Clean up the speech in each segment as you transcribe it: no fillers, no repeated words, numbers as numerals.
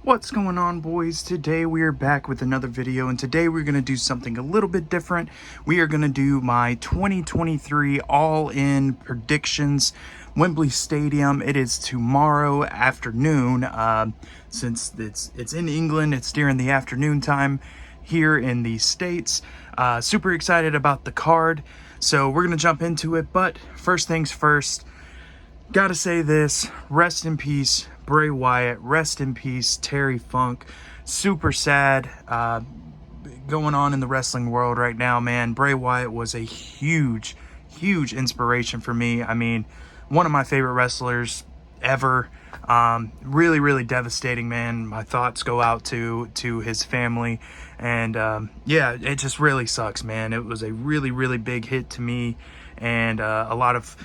What's going on, boys? Today we are back with another video, and today we're going to do something a little bit different. We are going to do my 2023 all-in predictions. Wembley Stadium. It is tomorrow afternoon. Since it's in England, it's during the afternoon time here in the States. Super excited about the card, so we're going to jump into it. But first things first, gotta say this: rest in peace Bray Wyatt, rest in peace Terry Funk. Super sad going on in the wrestling world right now, man. Bray Wyatt was a huge inspiration for me. I mean, one of my favorite wrestlers ever. Really devastating, man. My thoughts go out to his family, and yeah, it just really sucks, man. It was a really big hit to me, and a lot of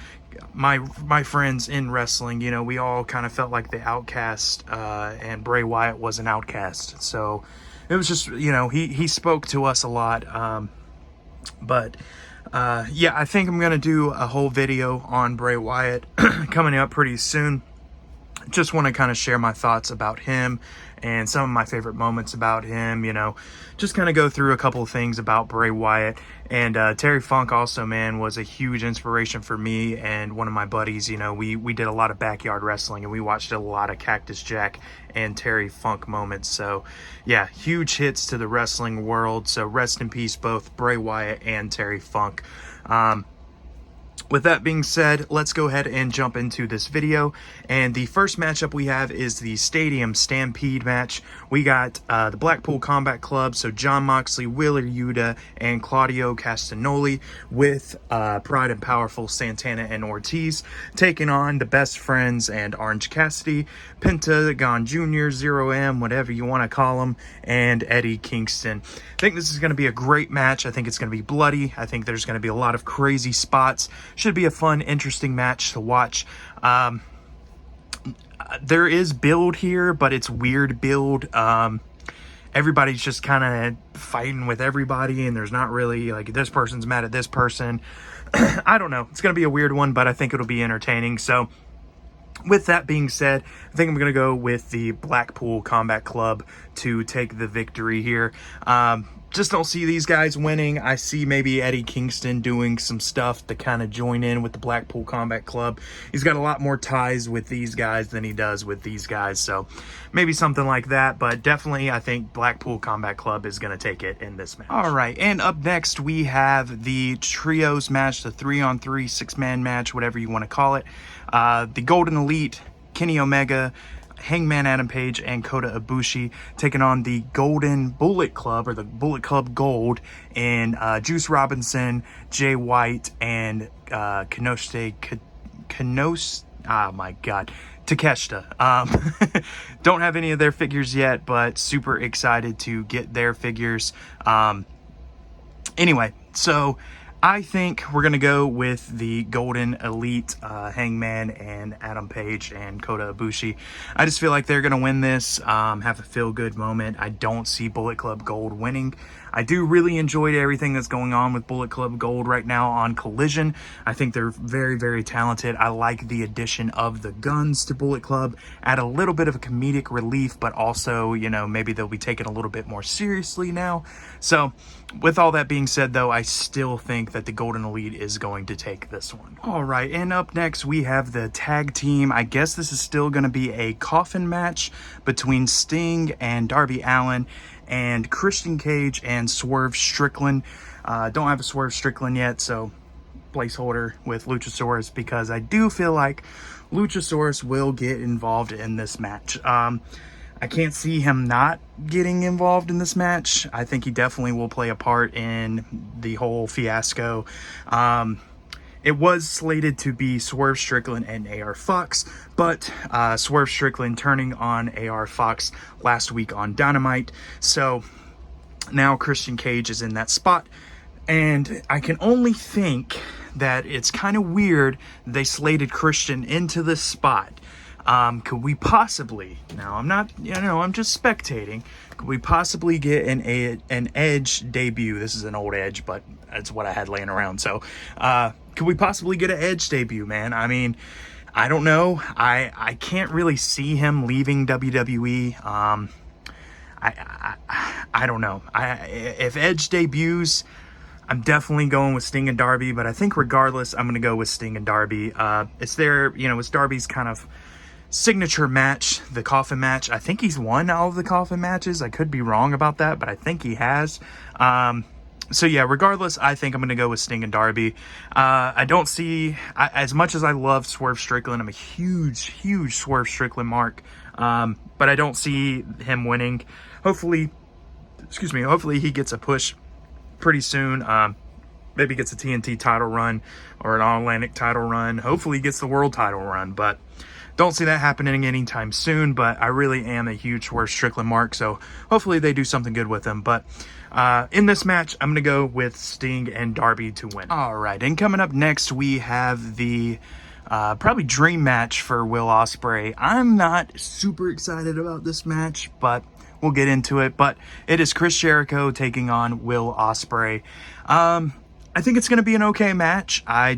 my friends in wrestling, you know, we all kind of felt like the outcast, and Bray Wyatt was an outcast. So it was just, you know, he spoke to us a lot. But yeah, I think I'm gonna do a whole video on Bray Wyatt coming up pretty soon. Just want to kind of share my thoughts about him and some of my favorite moments about him, you know, just kind of go through a couple of things about Bray Wyatt. And Terry Funk also, man, was a huge inspiration for me and one of my buddies. You know, we did a lot of backyard wrestling, and we watched a lot of Cactus Jack and Terry Funk moments. So yeah, huge hits to the wrestling world. So rest in peace both Bray Wyatt and Terry Funk. With that being said, let's go ahead and jump into this video. And the first matchup we have is the Stadium Stampede match. We got the Blackpool Combat Club, so Jon Moxley, Wheeler Yuta, and Claudio Castagnoli, with Pride and Powerful Santana and Ortiz, taking on the Best Friends and Orange Cassidy, Pentagon Jr., Zero M, whatever you want to call him, and Eddie Kingston. I think this is going to be a great match. I think it's going to be bloody. I think there's going to be a lot of crazy spots. Should be a fun, interesting match to watch. There is build here, but it's weird build. Everybody's just kind of fighting with everybody, and there's not really, like, this person's mad at this person. I don't know. It's going to be a weird one, but I think it'll be entertaining. So with that being said, I think I'm going to go with the Blackpool Combat Club to take the victory here. Just don't see these guys winning. I see maybe Eddie Kingston doing some stuff to kind of join in with the Blackpool Combat Club. He's got a lot more ties with these guys than he does with these guys, so maybe something like that. But definitely, I think Blackpool Combat Club is going to take it in this match. All right, and up next, we have the Trios match, the 3-on-3, 6-man match, whatever you want to call it. The Golden Elite, Kenny Omega, Hangman Adam Page, and Kota Ibushi taking on the Golden Bullet Club, or the Bullet Club Gold, in Juice Robinson, Jay White, and Takeshita. Don't have any of their figures yet, but super excited to get their figures. Anyway, so I think we're going to go with the Golden Elite, Hangman and Adam Page and Kota Ibushi. I just feel like they're going to win this, have a feel-good moment. I don't see Bullet Club Gold winning. I do really enjoy everything that's going on with Bullet Club Gold right now on Collision. I think they're very talented. I like the addition of the guns to Bullet Club, add a little bit of a comedic relief, but also, you know, maybe they'll be taken a little bit more seriously now. So with all that being said, though, I still think that the Golden Elite is going to take this one. All right, and up next we have the tag team. I guess this is still going to be a coffin match between Sting and Darby Allin and Christian Cage and Swerve Strickland. Don't have a Swerve Strickland yet, so placeholder with Luchasaurus, because I do feel like Luchasaurus will get involved in this match. I can't see him not getting involved in this match. I think he definitely will play a part in the whole fiasco. It was slated to be Swerve Strickland and AR Fox, but Swerve Strickland turning on AR Fox last week on Dynamite. So now Christian Cage is in that spot. And I can only think that it's kind of weird they slated Christian into this spot. Could we possibly, now I'm not, you know, I'm just spectating, could we possibly get an Edge debut? This is an old Edge, but that's what I had laying around. So, could we possibly get an Edge debut, man? I mean, I don't know. I can't really see him leaving WWE. I don't know. If Edge debuts, I'm definitely going with Sting and Darby, but I think regardless, I'm going to go with Sting and Darby. It's their, it's Darby's kind of signature match, the coffin match. I think he's won all of the coffin matches. I could be wrong about that, but I think he has. So yeah, regardless, I think I'm going to go with Sting and Darby. I don't see, as much as I love Swerve Strickland, I'm a huge Swerve Strickland mark, but I don't see him winning. Hopefully he gets a push pretty soon. Maybe gets a TNT title run or an All-Atlantic title run. Hopefully he gets the world title run, but don't see that happening anytime soon. But I really am a huge Swerve Strickland mark, so hopefully they do something good with him. But in this match, I'm going to go with Sting and Darby to win. All right, and coming up next, we have the probably dream match for Will Ospreay. I'm not super excited about this match, but we'll get into it. But it is Chris Jericho taking on Will Ospreay. I think it's going to be an okay match. I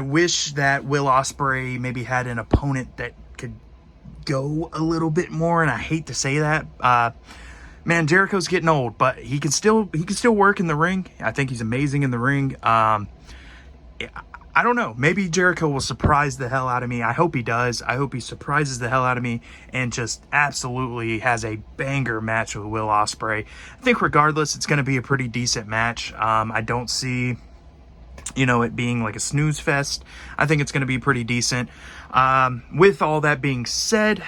wish that Will Ospreay maybe had an opponent that could go a little bit more, and I hate to say that. Man, Jericho's getting old, but he can still work in the ring. I think he's amazing in the ring. I don't know. Maybe Jericho will surprise the hell out of me. I hope he does. I hope he surprises the hell out of me and just absolutely has a banger match with Will Ospreay. I think regardless, it's going to be a pretty decent match. I don't see, it being like a snooze fest. I think it's going to be pretty decent. With all that being said,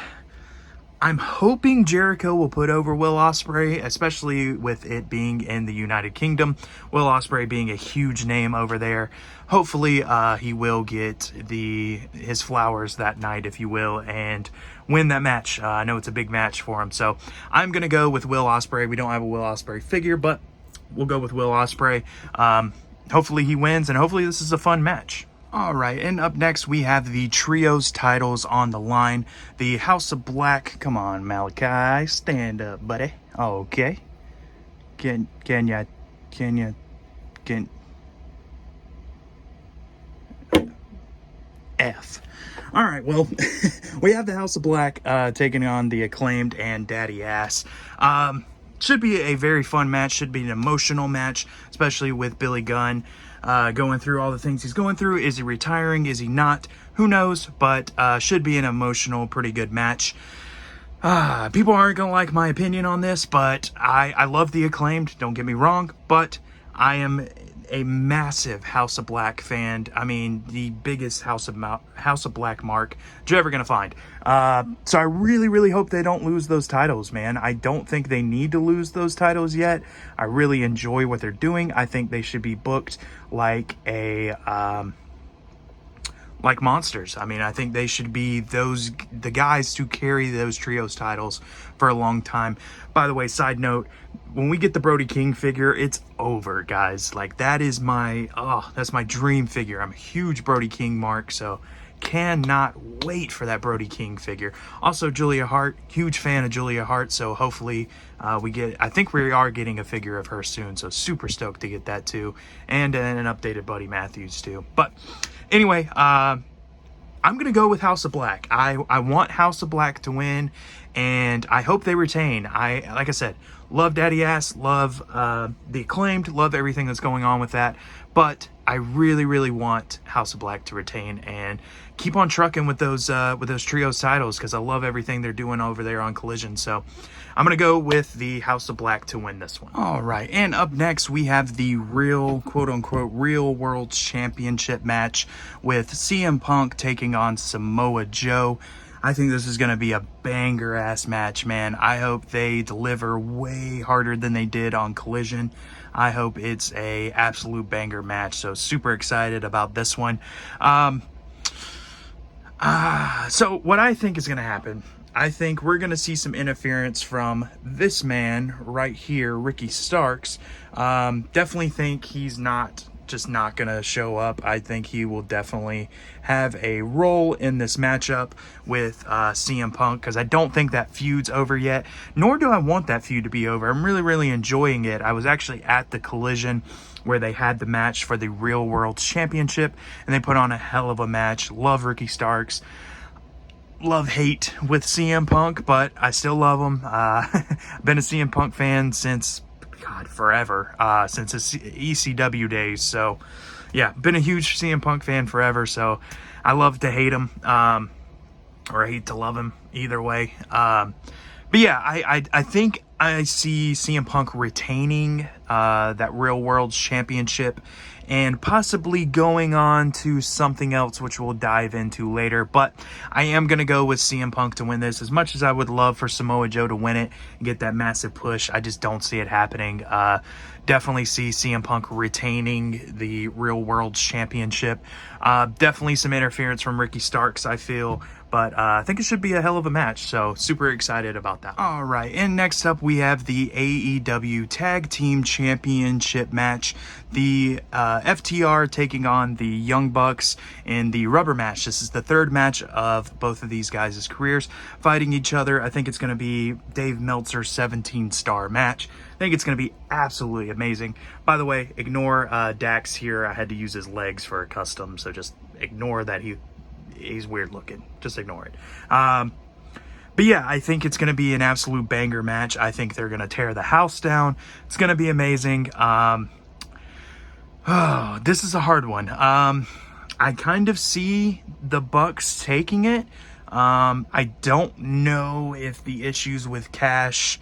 I'm hoping Jericho will put over Will Ospreay, especially with it being in the United Kingdom. Will Ospreay being a huge name over there. Hopefully, he will get his flowers that night, if you will, and win that match. I know it's a big match for him, so I'm going to go with Will Ospreay. We don't have a Will Ospreay figure, but we'll go with Will Ospreay. Hopefully he wins, and hopefully this is a fun match. All right, and up next we have the trios titles on the line. The House of Black. Come on, Malachi, stand up, buddy. Okay. Can F. All right, well, we have the House of Black taking on the Acclaimed and Daddy Ass. Should be a very fun match. Should be an emotional match, especially with Billy Gunn going through all the things he's going through. Is he retiring? Is he not? Who knows? But should be an emotional, pretty good match. People aren't going to like my opinion on this, but I love the Acclaimed. Don't get me wrong, but I am a massive House of Black fan. I mean, the biggest House of Black mark you're ever going to find. So I really hope they don't lose those titles, man. I don't think they need to lose those titles yet. I really enjoy what they're doing. I think they should be booked like like monsters. I mean, I think they should be the guys to carry those trios titles for a long time. By the way, side note, when we get the Brody King figure, it's over, guys. Like, that's my dream figure. I'm a huge Brody King mark, so cannot wait for that Brody King figure. Also, Julia Hart, huge fan of Julia Hart, so hopefully I think we are getting a figure of her soon, so super stoked to get that too, and an updated Buddy Matthews too. But anyway, I'm gonna go with House of Black. I want House of Black to win, and I hope they retain. Like I said, love Daddy Ass, love the Acclaimed, love everything that's going on with that, but I really want House of Black to retain and keep on trucking with those trios titles, because I love everything they're doing over there on Collision. So I'm gonna go with the House of Black to win this one. All right, and up next we have the real, quote-unquote, real world championship match with CM Punk taking on Samoa Joe. I think this is going to be a banger-ass match, man. I hope they deliver way harder than they did on Collision. I hope it's a absolute banger match, so super excited about this one. So what I think is going to happen, I think we're going to see some interference from this man right here, Ricky Starks. Definitely think he's not going to show up. I think he will definitely have a role in this matchup with CM Punk, because I don't think that feud's over yet, nor do I want that feud to be over. I'm really enjoying it. I was actually at the Collision where they had the match for the Real World Championship, and they put on a hell of a match. Love Ricky Starks. Love-hate with CM Punk, but I still love him. I've been a CM Punk fan since, God, forever. Since his ECW days. So, yeah, been a huge CM Punk fan forever. So, I love to hate him, or hate to love him, either way. But yeah, I think I see CM Punk retaining that Real World Championship and possibly going on to something else, which we'll dive into later. But I am going to go with CM Punk to win this. As much as I would love for Samoa Joe to win it and get that massive push, I just don't see it happening. Definitely see CM Punk retaining the Real World Championship. Definitely some interference from Ricky Starks, I feel. But I think it should be a hell of a match, so super excited about that. All right, and next up we have the AEW Tag Team Championship match. The FTR taking on the Young Bucks in the rubber match. This is the third match of both of these guys' careers fighting each other. I think it's going to be Dave Meltzer's 17-star match. I think it's going to be absolutely amazing. By the way, ignore Dax here. I had to use his legs for a custom, so just ignore that he's weird looking. Just ignore it. But yeah, I think it's going to be an absolute banger match. I think they're going to tear the house down. It's going to be amazing. This is a hard one. I kind of see the Bucks taking it. I don't know if the issues with Cash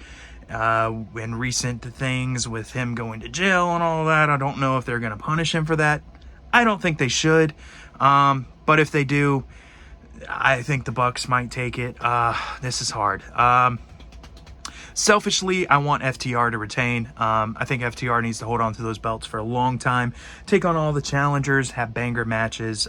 and recent things with him going to jail and all that, I don't know if they're going to punish him for that. I don't think they should. But if they do, I think the Bucks might take it. This is hard. Selfishly, I want FTR to retain. I think FTR needs to hold on to those belts for a long time, take on all the challengers, have banger matches.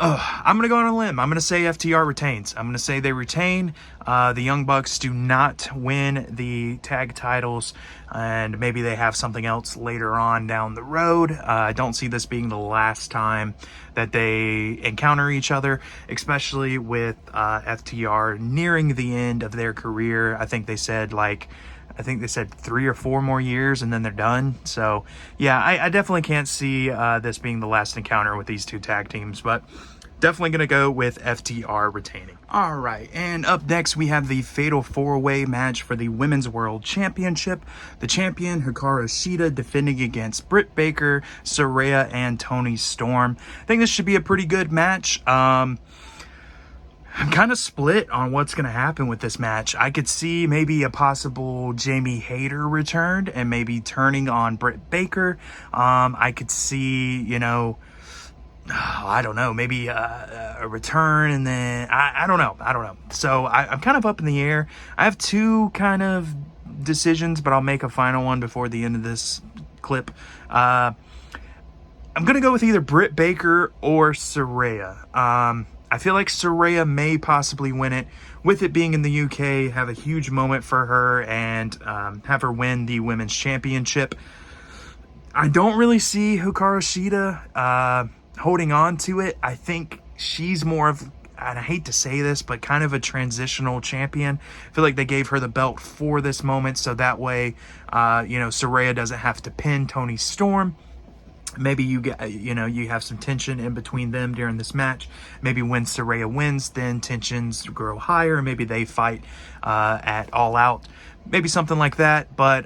I'm going to go on a limb. I'm going to say FTR retains. I'm going to say they retain. The Young Bucks do not win the tag titles, and maybe they have something else later on down the road. I don't see this being the last time that they encounter each other, especially with FTR nearing the end of their career. I think they said 3 or 4 more years and then they're done. So yeah, I definitely can't see this being the last encounter with these two tag teams, but definitely going to go with FTR retaining. All right, and up next we have the Fatal 4-Way match for the Women's World Championship. The champion, Hikaru Shida, defending against Britt Baker, Saraya, and Toni Storm. I think this should be a pretty good match. I'm kind of split on what's going to happen with this match. I could see maybe a possible Jamie Hayter return and maybe turning on Britt Baker. I could see, I don't know, maybe a return, and then I don't know. So I'm kind of up in the air. I have two kind of decisions, but I'll make a final one before the end of this clip. I'm going to go with either Britt Baker or Saraya. I feel like Saraya may possibly win it. With it being in the UK, have a huge moment for her and have her win the Women's Championship. I don't really see Hikaru Shida holding on to it. I think she's more of, and I hate to say this, but kind of a transitional champion. I feel like they gave her the belt for this moment, so that way, Saraya doesn't have to pin Toni Storm. Maybe you have some tension in between them during this match. Maybe when Saraya wins, then tensions grow higher. Maybe they fight at All Out. Maybe something like that. But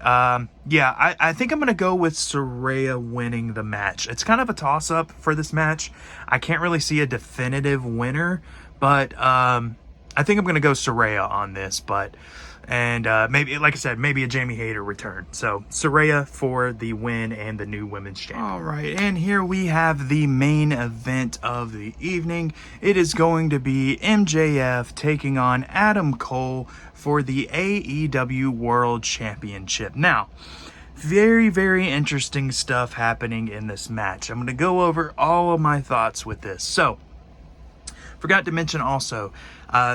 yeah, I think I'm going to go with Saraya winning the match. It's kind of a toss-up for this match. I can't really see a definitive winner, but I think I'm going to go Saraya on this. And maybe, like I said, maybe a Jamie Hayter return. So Saraya for the win and the new women's champion. All right, and here we have the main event of the evening. It is going to be MJF taking on Adam Cole for the AEW World Championship. Now, very, very interesting stuff happening in this match. I'm going to go over all of my thoughts with this. So, forgot to mention also,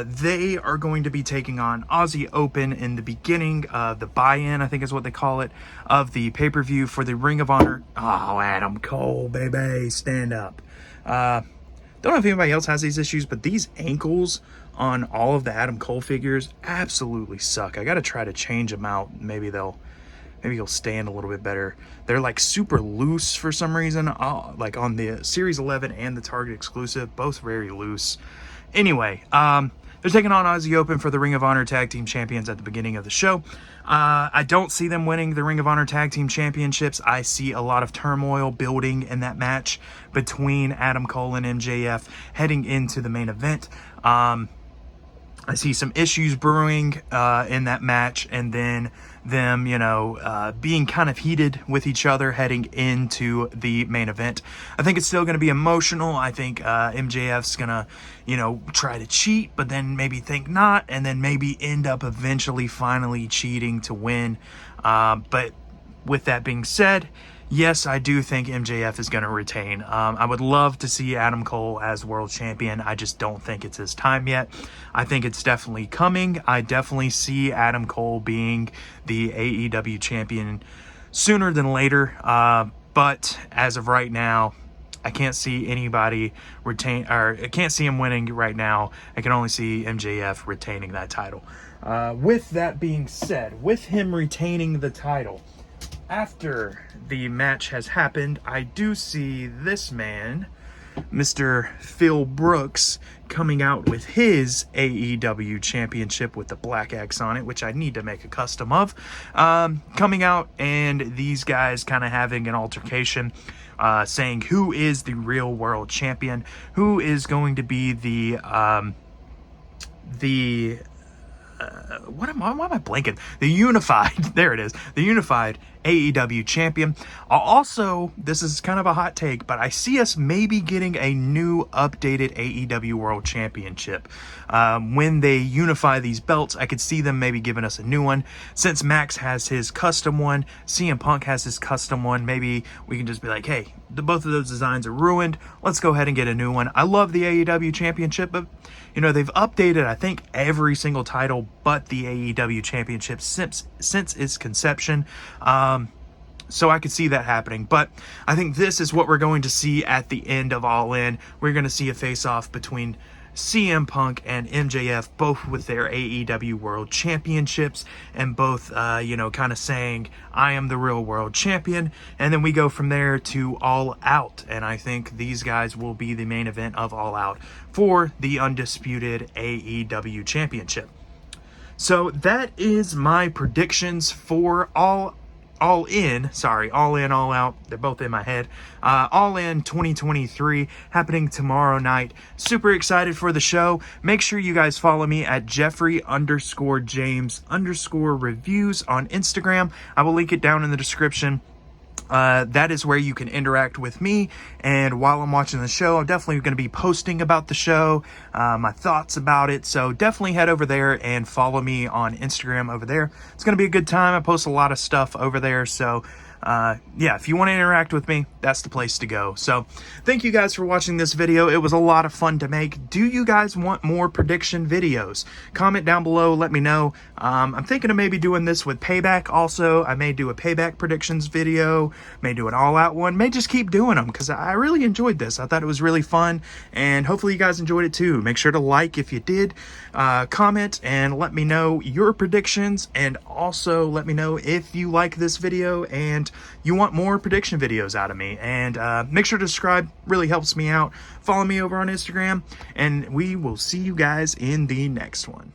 they are going to be taking on Aussie Open in the beginning of the buy-in, I think is what they call it, of the pay-per-view for the Ring of Honor. Oh, Adam Cole, baby, stand up. Don't know if anybody else has these issues, but these ankles on all of the Adam Cole figures absolutely suck. I got to try to change them out. Maybe they'll maybe he'll stand a little bit better. They're like super loose for some reason, like on the Series 11 and the Target exclusive, both very loose. Anyway, they're taking on Aussie Open for the Ring of Honor Tag Team Champions at the beginning of the show. I don't see them winning the Ring of Honor Tag Team Championships. I see a lot of turmoil building in that match between Adam Cole and MJF heading into the main event. I see some issues brewing in that match, and then them, being kind of heated with each other heading into the main event. I think it's still going to be emotional. I think MJF's going to, try to cheat, but then maybe think not, and then maybe end up eventually finally cheating to win. But with that being said, yes, I do think MJF is going to retain. I would love to see Adam Cole as world champion. I just don't think it's his time yet. I think it's definitely coming. I definitely see Adam Cole being the AEW champion sooner than later. But as of right now, I can't see anybody retain, or I can't see him winning right now. I can only see MJF retaining that title. With that being said, with him retaining the title, after the match has happened, I do see this man, Mr. Phil Brooks, coming out with his AEW championship with the black X on it, which I need to make a custom of. Coming out, and these guys kind of having an altercation, saying who is the real world champion, who is going to be why am I blanking? The unified, there it is, the unified AEW champion. Also, this is kind of a hot take, but I see us maybe getting a new updated AEW World Championship. When they unify these belts, I could see them maybe giving us a new one. Since Max has his custom one, CM Punk has his custom one, maybe we can just be like, hey, both of those designs are ruined. Let's go ahead and get a new one. I love the AEW Championship, but they've updated, I think, every single title but the AEW Championship since its conception. So I could see that happening. But I think this is what we're going to see at the end of All In. We're going to see a face-off between CM Punk and MJF, both with their AEW World Championships, and both, kind of saying, I am the real world champion. And then we go from there to All Out. And I think these guys will be the main event of All Out for the undisputed AEW Championship. So that is my predictions for All In, All Out. They're both in my head. All In 2023 happening tomorrow night. Super excited for the show. Make sure you guys follow me at Jeffrey_James_reviews on Instagram. I will link it down in the description. That is where you can interact with me, and while I'm watching the show, I'm definitely going to be posting about the show, my thoughts about it, so definitely head over there and follow me on Instagram over there. It's going to be a good time. I post a lot of stuff over there, so if you want to interact with me, that's the place to go. So thank you guys for watching this video. It was a lot of fun to make. Do you guys want more prediction videos? Comment down below, let me know. I'm thinking of maybe doing this with Payback also. I may do a Payback predictions video, may do an All Out one, may just keep doing them because I really enjoyed this. I thought it was really fun, and hopefully you guys enjoyed it too. Make sure to like if you did, comment, and let me know your predictions, and also let me know if you like this video and you want more prediction videos out of me. And make sure to subscribe, really helps me out. Follow me over on Instagram, and we will see you guys in the next one.